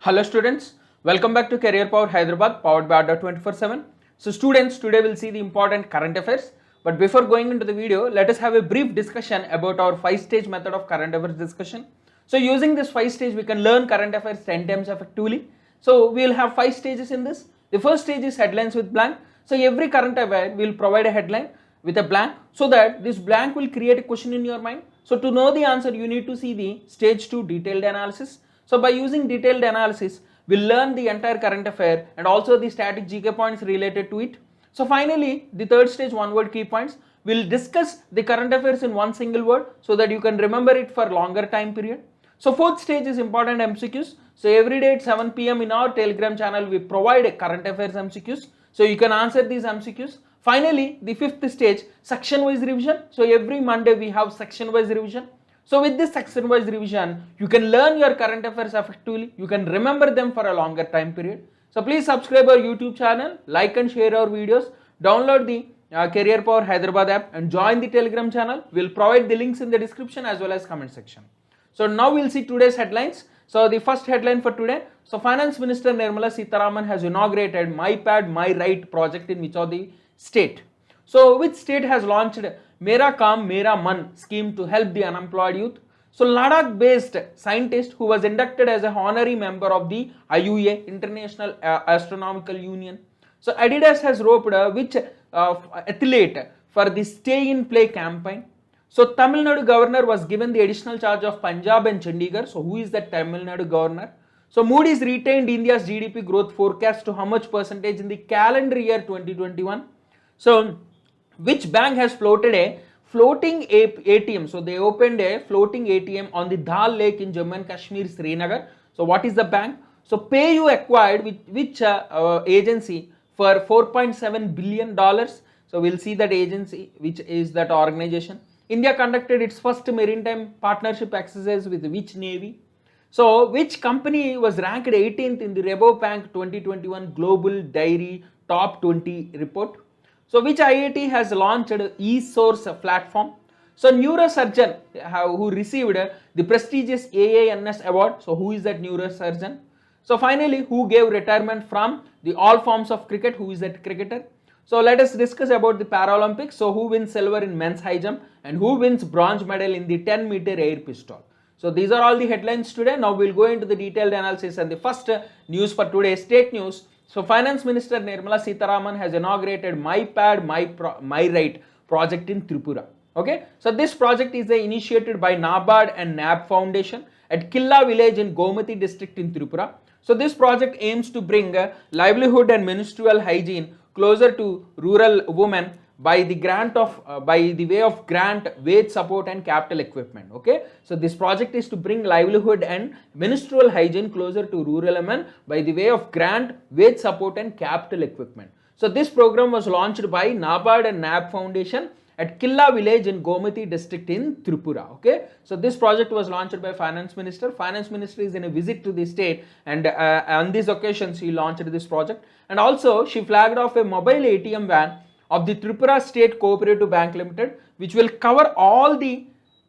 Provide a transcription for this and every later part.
Hello students, welcome back to Career Power Hyderabad powered by Adda 24/7. So students, today we'll see the important current affairs. But before going into the video, let us have a brief discussion about our 5-stage method of current affairs discussion. So using this 5 stage, we can learn current affairs 10 times effectively. So we'll have 5 stages in this. The first stage is headlines with blank. So every current affair will provide a headline with a blank so that this blank will create a question in your mind. So to know the answer, you need to see the stage 2 detailed analysis. So by using detailed analysis, we'll learn the entire current affair and also the static GK points related to it. So finally, the third stage, one word key points, we'll discuss the current affairs in one single word so that you can remember it for longer time period. So fourth stage is important MCQs. So every day at 7 p.m. in our Telegram channel, we provide a current affairs MCQs. So you can answer these MCQs. Finally, the fifth stage, section-wise revision. So every Monday we have section-wise revision. So with this section-wise revision, you can learn your current affairs effectively. You can remember them for a longer time period. So please subscribe our YouTube channel, like and share our videos, download the Career Power Hyderabad app and join the Telegram channel. We'll provide the links in the description as well as comment section. So now we'll see today's headlines. So the first headline for today. So Finance Minister Nirmala Sitharaman has inaugurated My Pad, My Right project in which of the state? So which state has launched Mera Kaam Mera Man scheme to help the unemployed youth? So Ladakh based scientist who was inducted as a honorary member of the IUA International Astronomical Union. So Adidas has roped which athlete for the Stay in Play campaign? So Tamil Nadu governor was given the additional charge of Punjab and Chandigarh. So who is that Tamil Nadu governor? So Moody's retained India's GDP growth forecast to how much percentage in the calendar year 2021? So which bank has floated a floating ATM? So they opened a floating ATM on the Dal Lake in Jammu and Kashmir, Srinagar. So what is the bank? So PayU acquired which agency for $4.7 billion. So we'll see that agency, which is that organization. India conducted its first maritime partnership exercise with which navy? So which company was ranked 18th in the Rabobank 2021 Global Dairy Top 20 report? So which IIT has launched eSource platform? So neurosurgeon who received the prestigious AANS award. So who is that neurosurgeon? So finally, who gave retirement from the all forms of cricket? Who is that cricketer? So let us discuss about the Paralympics. So who wins silver in men's high jump and who wins bronze medal in the 10-meter air pistol? So these are all the headlines today. Now we'll go into the detailed analysis and the first news for today, state news. So Finance Minister Nirmala Sitharaman has inaugurated My Pad, My Right project in Tripura. Okay, so this project is initiated by NABARD and NAB Foundation at Killa village in Gomati district in Tripura. So this project aims to bring livelihood and menstrual hygiene closer to rural women by the way of grant, wage support and capital equipment. Okay, so this project is to bring livelihood and menstrual hygiene closer to rural women by the way of grant, wage support and capital equipment. So this program was launched by NABARD and NAB Foundation at Killa village in Gomati district in Tripura. Okay, so this project was launched by Finance Minister. Finance Minister is in a visit to the state and on this occasion she launched this project, and also she flagged off a mobile ATM van of the Tripura State Cooperative Bank Limited, which will cover all the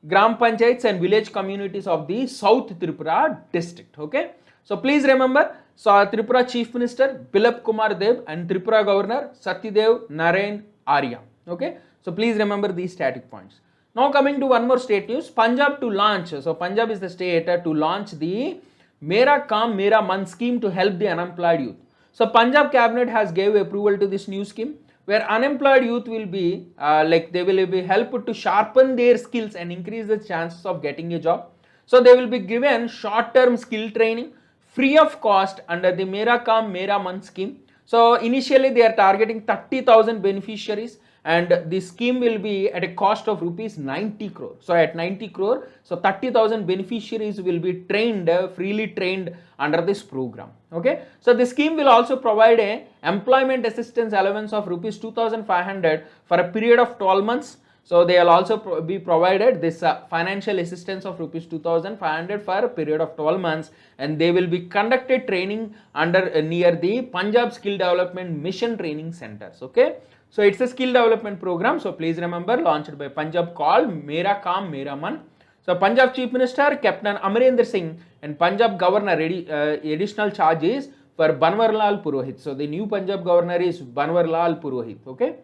Gram Panchayats and village communities of the South Tripura district. Okay, so please remember, so Tripura Chief Minister Bilap Kumar Dev and Tripura Governor Satyadev Narain Arya. Okay, so please remember these static points. Now coming to one more state news, Punjab to launch. So Punjab is the state to launch the Mera Kaam Mera Man scheme to help the unemployed youth. So Punjab cabinet has gave approval to this new scheme, where unemployed youth will be they will be helped to sharpen their skills and increase the chances of getting a job. So they will be given short-term skill training free of cost under the Mera Kaam Mera Man scheme. So initially they are targeting 30,000 beneficiaries and the scheme will be at a cost of rupees 90 crore. So at 90 crore, so 30,000 beneficiaries will be trained, freely trained under this program. Okay, so the scheme will also provide a employment assistance allowance of rupees 2,500 for a period of 12 months. So they will also be provided this financial assistance of rupees 2,500 for a period of 12 months, and they will be conducted training under near the Punjab Skill Development Mission Training Centers. Okay, so it's a skill development program. So please remember, launched by Punjab, called Mera Kaam Mera Man. So Punjab Chief Minister Captain Amarinder Singh and Punjab Governor additional charges for Banwarlal Purohit. So the new Punjab Governor is Banwarlal Purohit. Okay.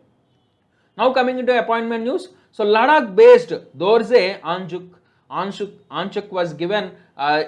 Now coming into appointment news. So Ladakh-based Dorje Anchuk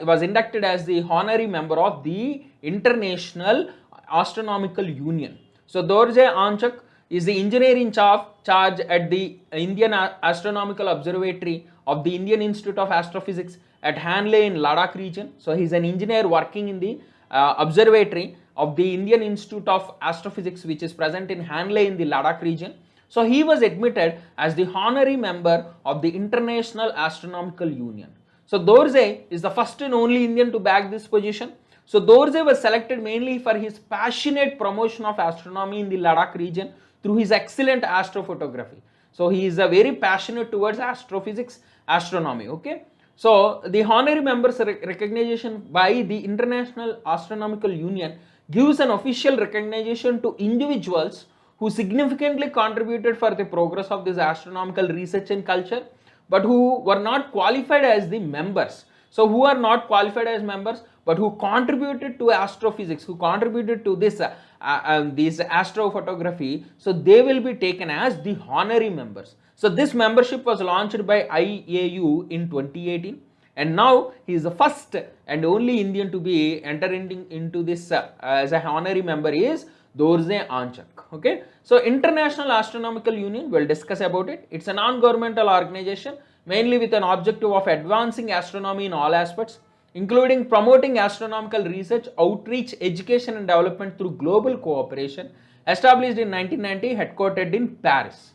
was inducted as the honorary member of the International Astronomical Union. So Dorje Anchuk is the engineer in charge at the Indian Astronomical Observatory of the Indian Institute of Astrophysics at Hanle in Ladakh region. So he is an engineer working in the observatory of the Indian Institute of Astrophysics, which is present in Hanle in the Ladakh region. So he was admitted as the honorary member of the International Astronomical Union. So Dorje is the first and only Indian to bag this position. So Dorje was selected mainly for his passionate promotion of astronomy in the Ladakh region through his excellent astrophotography. So he is very passionate towards astrophysics, astronomy. Okay. So the honorary members recognition by the International Astronomical Union gives an official recognition to individuals who significantly contributed for the progress of this astronomical research and culture, but who were not qualified as the members. So who are not qualified as members, but who contributed to astrophysics, who contributed to this astrophotography, so they will be taken as the honorary members. So this membership was launched by IAU in 2018, and now he is the first and only Indian to be entering into this as a honorary member is Dorje Anchuk. Okay, so International Astronomical Union, we'll discuss about it. It's a non-governmental organization mainly with an objective of advancing astronomy in all aspects, including promoting astronomical research, outreach, education and development through global cooperation, established in 1990, headquartered in Paris.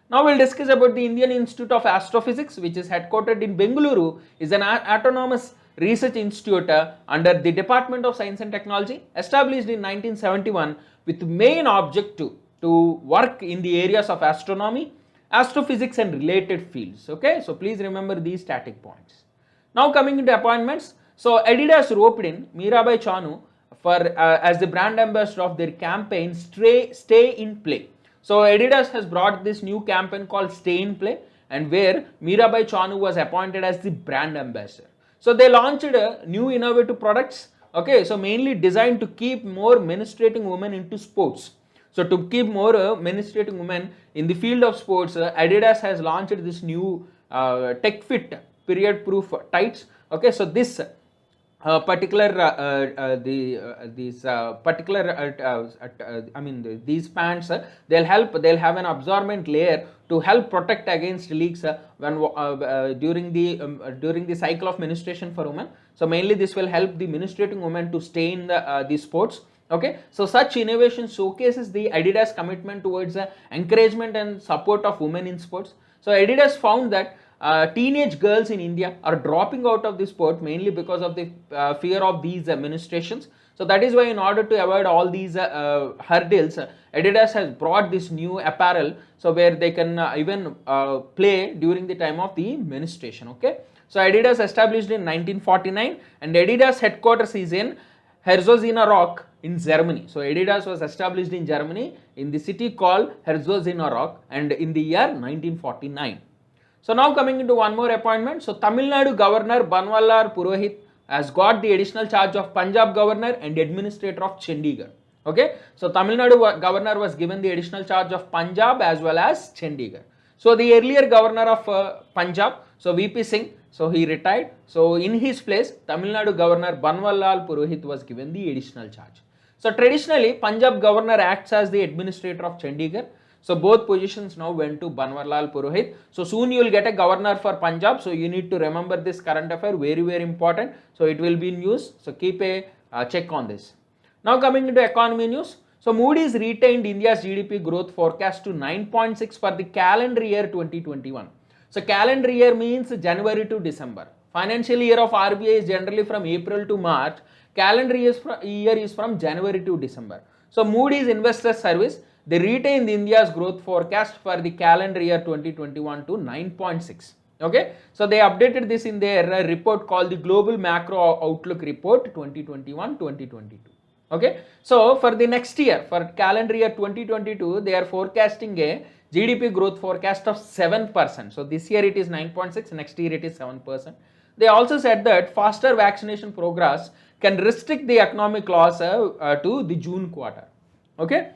Now we'll discuss about the Indian Institute of Astrophysics, which is headquartered in Bengaluru, is an autonomous research institute under the Department of Science and Technology, established in 1971 with main objective to work in the areas of astronomy, astrophysics and related fields. Okay, so please remember these static points. Now coming into appointments, so Adidas roped in Mirabai Chanu for as the brand ambassador of their campaign Stay in Play. So Adidas has brought this new campaign called Stay in Play, and where Mirabai Chanu was appointed as the brand ambassador. So they launched new innovative products. Okay, so mainly designed to keep more menstruating women into sports. So to keep more menstruating women in the field of sports, Adidas has launched this new Tech Fit period proof tights. Okay, so this these pants they'll have an absorbent layer to help protect against leaks when during the cycle of menstruation for women. So mainly this will help the menstruating women to stay in the sports. Okay, so such innovation showcases the Adidas commitment towards encouragement and support of women in sports. So Adidas found that teenage girls in India are dropping out of the sport mainly because of the fear of these menstruations. So that is why, in order to avoid all these hurdles, Adidas has brought this new apparel, so where they can even play during the time of the menstruation. Okay, so Adidas established in 1949, and Adidas headquarters is in Herzogenaurach in Germany. So Adidas was established in Germany in the city called Herzogenaurach, and in the year 1949. So now coming into one more appointment. So Tamil Nadu Governor Banwarlal Purohit has got the additional charge of Punjab Governor and Administrator of Chandigarh. Okay, so Tamil Nadu Governor was given the additional charge of Punjab as well as Chandigarh. So the earlier Governor of Punjab, so VP Singh, so he retired. So in his place, Tamil Nadu Governor Banwarlal Purohit was given the additional charge. So traditionally, Punjab Governor acts as the Administrator of Chandigarh. So both positions now went to Banwarlal Purohit. So soon you will get a governor for Punjab. So you need to remember this current affair, very, very important. So it will be in news. So keep a check on this. Now coming into economy news. So Moody's retained India's GDP growth forecast to 9.6 for the calendar year 2021. So calendar year means January to December. Financial year of RBI is generally from April to March. Calendar year is from January to December. So Moody's Investors Service, they retained India's growth forecast for the calendar year 2021 to 9.6. Okay, so they updated this in their report called the Global Macro Outlook Report 2021-2022. Okay, so for the next year, for calendar year 2022, they are forecasting a GDP growth forecast of 7%. So this year it is 9.6, next year it is 7%. They also said that faster vaccination progress can restrict the economic loss to the June quarter. Okay.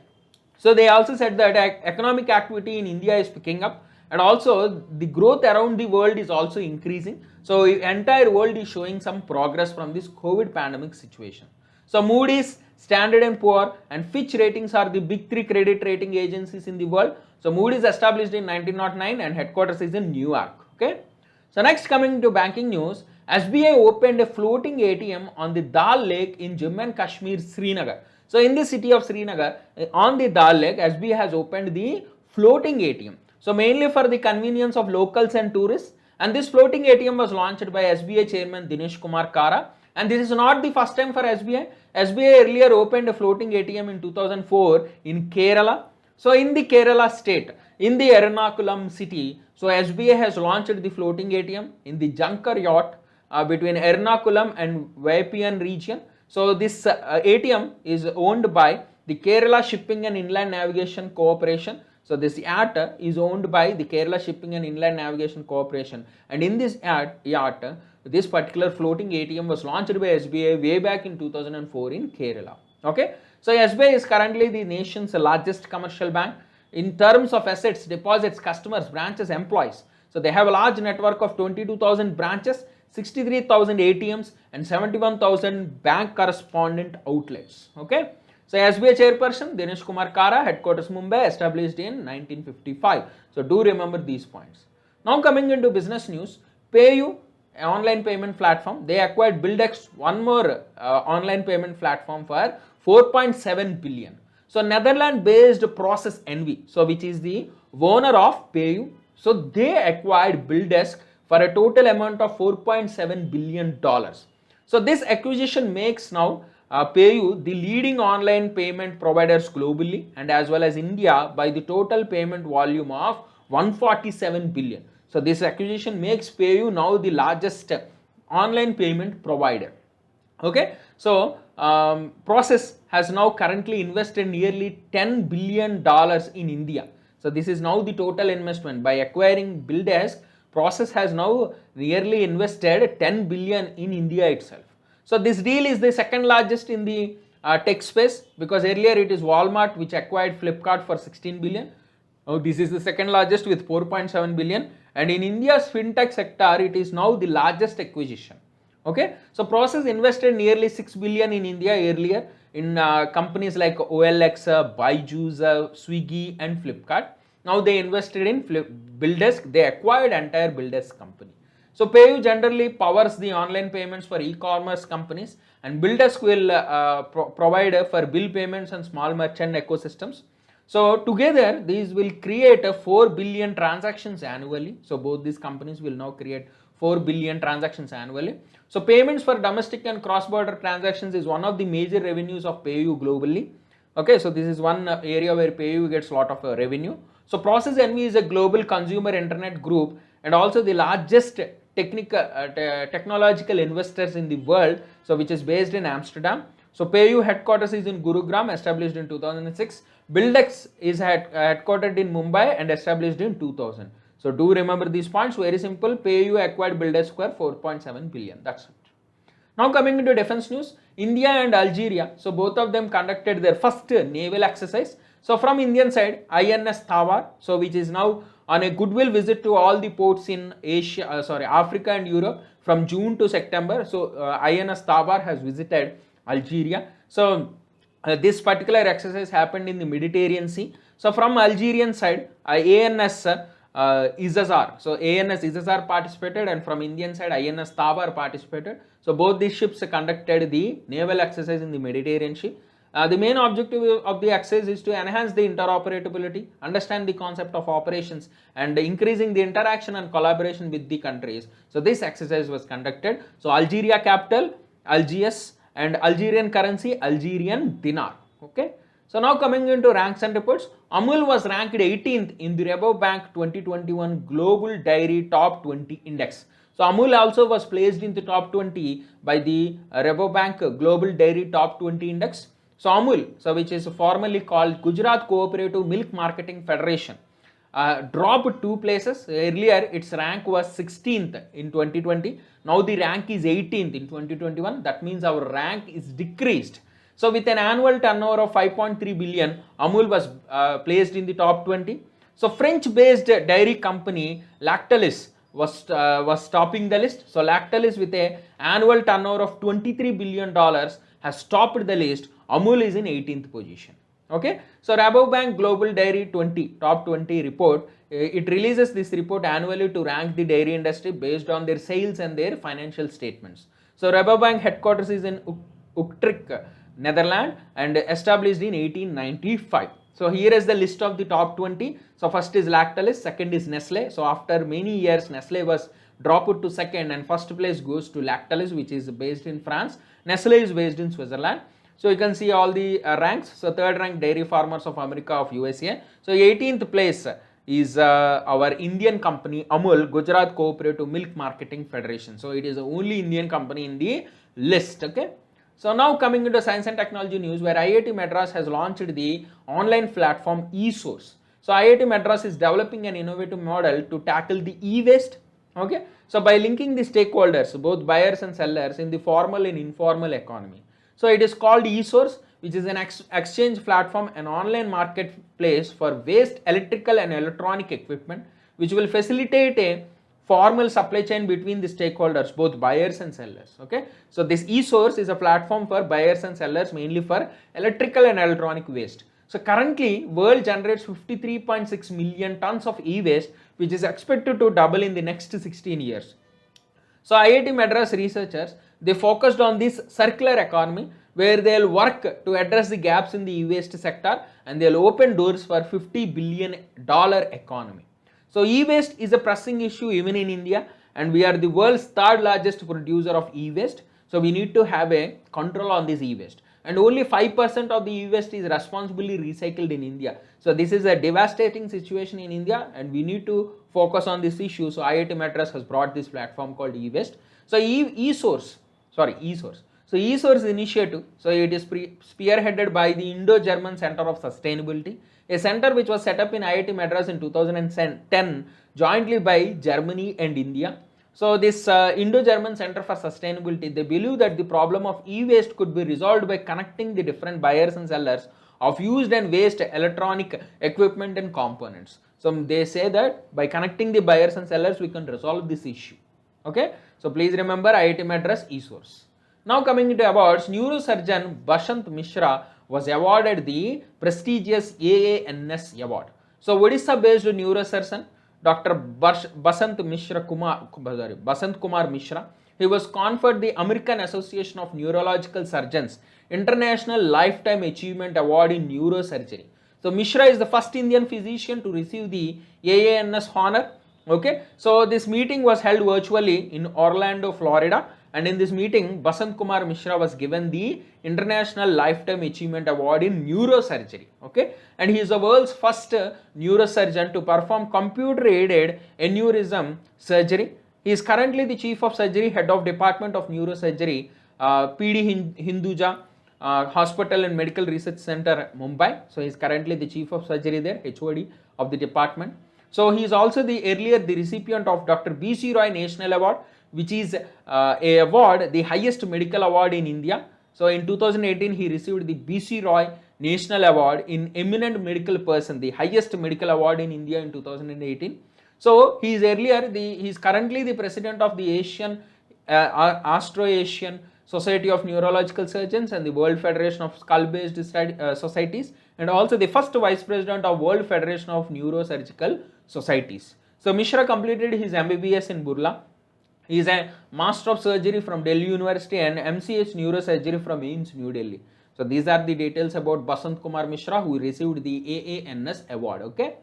So they also said that economic activity in India is picking up, and also the growth around the world is also increasing. So the entire world is showing some progress from this COVID pandemic situation. So Moody's, Standard & Poor and Fitch Ratings are the big three credit rating agencies in the world. So Moody's established in 1909 and headquarters is in New York. Okay. So next, coming to banking news, SBI opened a floating ATM on the Dal Lake in Jammu and Kashmir, Srinagar. So in the city of Srinagar, on the Dal Lake, SBI has opened the floating ATM. So mainly for the convenience of locals and tourists. And this floating ATM was launched by SBI chairman Dinesh Kumar Kara. And this is not the first time for SBI. SBI earlier opened a floating ATM in 2004 in Kerala. So in the Kerala state, in the Ernakulam city, so SBI has launched the floating ATM in the Junker yacht between Ernakulam and Vaipian region. So this ATM is owned by the Kerala Shipping and Inland Navigation Corporation. So this yacht is owned by the Kerala Shipping and Inland Navigation Corporation, and in this yacht, this particular floating ATM was launched by SBI way back in 2004 in Kerala. Okay, so SBI is currently the nation's largest commercial bank in terms of assets, deposits, customers, branches, employees. So they have a large network of 22,000 branches, 63,000 ATMs and 71,000 bank correspondent outlets. Okay. So SBI chairperson Dinesh Kumar Kara, headquarters Mumbai, established in 1955. So do remember these points. Now coming into business news, PayU, an online payment platform, they acquired BillDesk, one more online payment platform for 4.7 billion. So Netherlands-based Process NV, so which is the owner of PayU, so they acquired BillDesk for a total amount of $4.7 billion. So this acquisition makes now PayU the leading online payment providers globally and as well as India by the total payment volume of 147 billion. So this acquisition makes PayU now the largest online payment provider. Okay, so Process has now currently invested nearly $10 billion in India. So this is now the total investment. By acquiring BillDesk, Process has now nearly invested 10 billion in India itself. So this deal is the second largest in the tech space, because earlier it is Walmart which acquired Flipkart for 16 billion. Now this is the second largest with 4.7 billion, and in India's fintech sector it is now the largest acquisition. Okay, so Process invested nearly 6 billion in India earlier in companies like OLX, Byju's, Swiggy and Flipkart. Now they invested in BillDesk, they acquired entire BillDesk company. So PayU generally powers the online payments for e-commerce companies, and BillDesk will provide for bill payments and small merchant ecosystems. So together these will create a 4 billion transactions annually. So both these companies will now create 4 billion transactions annually. So payments for domestic and cross-border transactions is one of the major revenues of PayU globally. Okay, so this is one area where PayU gets a lot of revenue. So Process NV is a global consumer internet group and also the largest technological investors in the world, so which is based in Amsterdam. So PayU headquarters is in Gurugram, established in 2006. BillDesk is headquartered in Mumbai and established in 2000. So do remember these points, very simple. PayU acquired BillDesk for 4.7 billion. That's it. Now coming into defense news, India and Algeria, so both of them conducted their first naval exercise. So from Indian side, INS Thawar, so which is now on a goodwill visit to all the ports in Africa and Europe from June to September. So INS Thawar has visited Algeria. So this particular exercise happened in the Mediterranean Sea. So from Algerian side, ANS Izazar. So ANS Izazar participated, and from Indian side INS Thawar participated. So both these ships conducted the naval exercise in the Mediterranean Sea. The main objective of the exercise is to enhance the interoperability, understand the concept of operations, and increasing the interaction and collaboration with the countries. So this exercise was conducted. So Algeria capital, Algiers, and Algerian currency, Algerian dinar. Okay. So now coming into ranks and reports, Amul was ranked 18th in the Rabobank 2021 Global Dairy Top 20 Index. So Amul also was placed in the top 20 by the Rabobank Global Dairy Top 20 Index. So Amul, so which is formerly called Gujarat Cooperative Milk Marketing Federation, dropped 2 places. Earlier, its rank was 16th in 2020. Now the rank is 18th in 2021. That means our rank is decreased. So with an annual turnover of 5.3 billion, Amul was placed in the top 20. So French-based dairy company Lactalis was topping the list. So Lactalis with a annual turnover of $23 billion has topped the list. Amul is in 18th position. Okay, so Rabobank Global Dairy 20 top 20 report, it releases this report annually to rank the dairy industry based on their sales and their financial statements. So Rabobank headquarters is in Utrecht, Netherlands, and established in 1895. So here is the list of the top 20. So first is Lactalis, second is Nestle. So after many years, Nestle was dropped to second, and first place goes to Lactalis, which is based in France. Nestle is based in Switzerland. So you can see all the ranks. So third rank Dairy Farmers of America of USA. So 18th place is our Indian company Amul, Gujarat Cooperative Milk Marketing Federation. So it is the only Indian company in the list. Okay. So now coming into science and technology news, where IIT Madras has launched the online platform eSource. So IIT Madras is developing an innovative model to tackle the e-waste. Okay. So by linking the stakeholders, both buyers and sellers, in the formal and informal economy. So it is called eSource, which is an exchange platform, an online marketplace for waste electrical and electronic equipment, which will facilitate a formal supply chain between the stakeholders, both buyers and sellers. Okay, so this eSource is a platform for buyers and sellers, mainly for electrical and electronic waste. So currently, world generates 53.6 million tons of e-waste, which is expected to double in the next 16 years. So IIT Madras researchers, they focused on this circular economy, where they'll work to address the gaps in the e-waste sector, and they'll open doors for $50 billion economy. So e-waste is a pressing issue even in India, and we are the world's third largest producer of e-waste. So we need to have a control on this e-waste, and only 5% of the e-waste is responsibly recycled in India. So this is a devastating situation in India, and we need to focus on this issue. So IIT Madras has brought this platform called eWaste. So eSource. So eSource initiative, so it is spearheaded by the Indo-German Center of Sustainability, a center which was set up in IIT Madras in 2010 jointly by Germany and India. So this Indo-German Center for Sustainability, they believe that the problem of e-waste could be resolved by connecting the different buyers and sellers of used and waste electronic equipment and components. So they say that by connecting the buyers and sellers, we can resolve this issue. Okay, so please remember IIT Madras eSource. Now coming into awards, neurosurgeon Basant Mishra was awarded the prestigious AANS award. So Odisha-based neurosurgeon Dr. Basant Kumar Mishra, he was conferred the American Association of Neurological Surgeons International Lifetime Achievement Award in Neurosurgery. So Mishra is the first Indian physician to receive the AANS honor. Okay, so this meeting was held virtually in Orlando, Florida, and in this meeting, Basant Kumar Mishra was given the International Lifetime Achievement Award in Neurosurgery. Okay, and he is the world's first neurosurgeon to perform computer-aided aneurysm surgery. He is currently the Chief of Surgery, Head of Department of Neurosurgery, PD Hinduja Hospital and Medical Research Center, Mumbai. So he is currently the Chief of Surgery there, HOD of the department. So he is also the recipient of Dr. B.C. Roy National Award, which is a award, the highest medical award in India. So in 2018, he received the B.C. Roy National Award in Eminent Medical Person, the highest medical award in India in 2018. So he is currently the president of the Asian Austro-Asian Society of Neurological Surgeons and the World Federation of Skull-Based Societies, and also the first vice president of World Federation of Neurosurgical Societies. So Mishra completed his MBBS in Burla. He is a Master of Surgery from Delhi University and MCH Neurosurgery from AIIMS, New Delhi. So these are the details about Basant Kumar Mishra, who received the AANS award. Okay.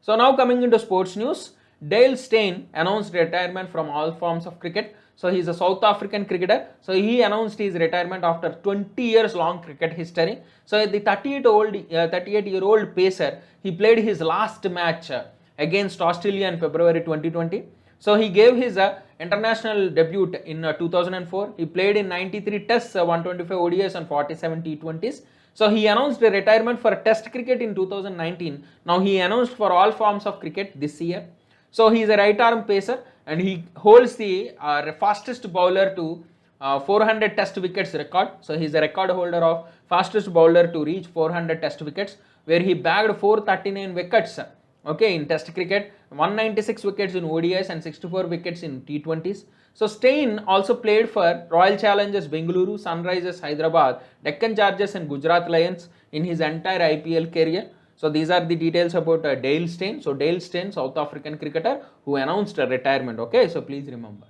So now coming into sports news, Dale Steyn announced retirement from all forms of cricket. So he is a South African cricketer. So he announced his retirement after 20 years long cricket history. So the 38-year-old pacer, he played his last match against Australia in February 2020. So he gave his international debut in 2004. He played in 93 tests, 125 ODIs and 47 T20s. So he announced a retirement for Test cricket in 2019. Now he announced for all forms of cricket this year. So he is a right arm pacer and he holds the fastest bowler to 400 test wickets record. So he is the record holder of fastest bowler to reach 400 test wickets, where he bagged 439 wickets, okay, in test cricket, 196 wickets in ODIs and 64 wickets in T20s. So Stein also played for Royal Challengers Bengaluru, Sunrisers Hyderabad, Deccan Chargers and Gujarat Lions in his entire IPL career. So these are the details about Dale Steyn. So Dale Steyn, South African cricketer who announced a retirement. Okay, so please remember.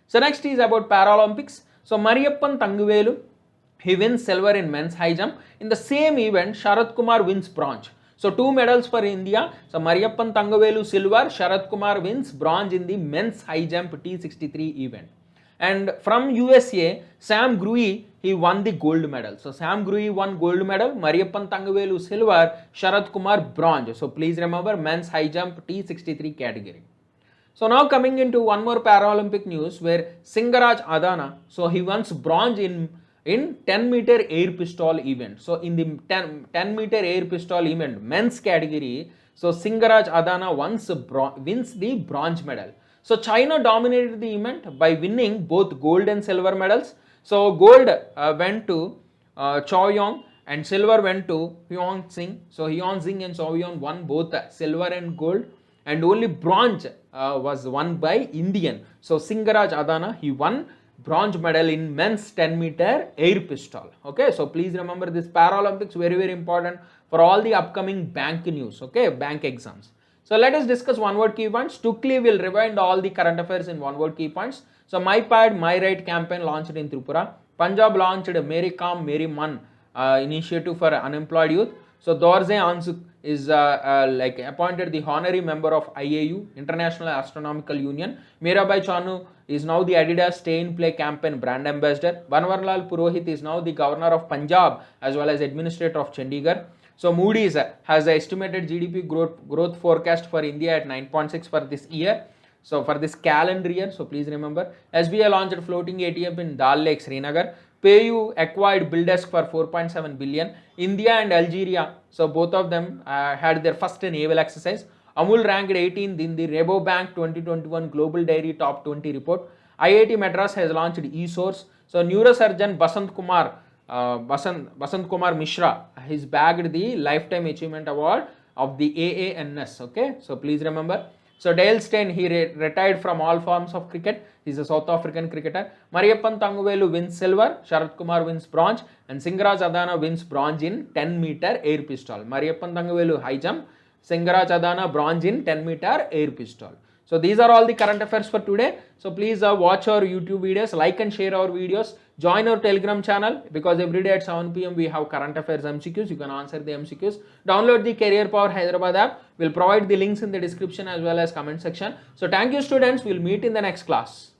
So next is about Paralympics. So Mariyappan Thanguvelu, he wins silver in men's high jump. In the same event, Sharath Kumar wins bronze. So 2 medals for India. So Mariyappan Thanguvelu silver, Sharath Kumar wins bronze in the men's high jump T63 event. And from USA, Sam Grui, he won the gold medal. So Sam Grui won gold medal, Mariyappan Thanguvelu silver, Sharath Kumar bronze. So please remember men's high jump T63 category. So now coming into one more Paralympic news where Singaraj Adana, so he won bronze in 10-meter air pistol event. So in the 10-meter air pistol event, men's category, so Singaraj Adana wins the bronze medal. So China dominated the event by winning both gold and silver medals. So gold went to Chao Yong and silver went to Huang Xing. So Huang Xing and Chao Yong won both silver and gold, and only bronze was won by Indian. So Singaraj Adana, he won bronze medal in men's 10-meter air pistol. Okay, so please remember this Paralympics, very, very important for all the upcoming bank news, okay, bank exams. So let us discuss one word key points. Quickly we'll rewind all the current affairs in one word key points. So My Pad, My Right campaign launched in Tripura. Punjab launched Meri Kam, Meri Man initiative for unemployed youth. So Dorje Ansuk is like appointed the honorary member of IAU, International Astronomical Union. Mirabai Chanu is now the Adidas Stay in Play campaign brand ambassador. Banwarlal Purohit is now the governor of Punjab as well as administrator of Chandigarh. So Moody's has the estimated GDP growth forecast for India at 9.6 for this year. So for this calendar year, so please remember, SBI launched floating ATM in Dal Lake, Srinagar. PayU acquired BillDesk for 4.7 billion. India and Algeria, so both of them had their first naval exercise. Amul ranked 18th in the Rabobank 2021 Global Dairy Top 20 report. IIT Madras has launched eSource. So neurosurgeon Basant Kumar Mishra, he's bagged the Lifetime Achievement Award of the AANS. Okay, so please remember. So Dale Steyn, he retired from all forms of cricket. He's a South African cricketer. Mariyappan Thanguvelu wins silver, Sharath Kumar wins bronze, and Singaraj Adana wins bronze in 10-meter air pistol. Mariyappan Thanguvelu high jump, Singaraj Adana bronze in 10-meter air pistol. So these are all the current affairs for today. So please watch our YouTube videos, like and share our videos, join our Telegram channel, because every day at 7 PM we have current affairs MCQs. You can answer the MCQs. Download the Career Power Hyderabad app. We'll provide the links in the description as well as comment section. So thank you students. We'll meet in the next class.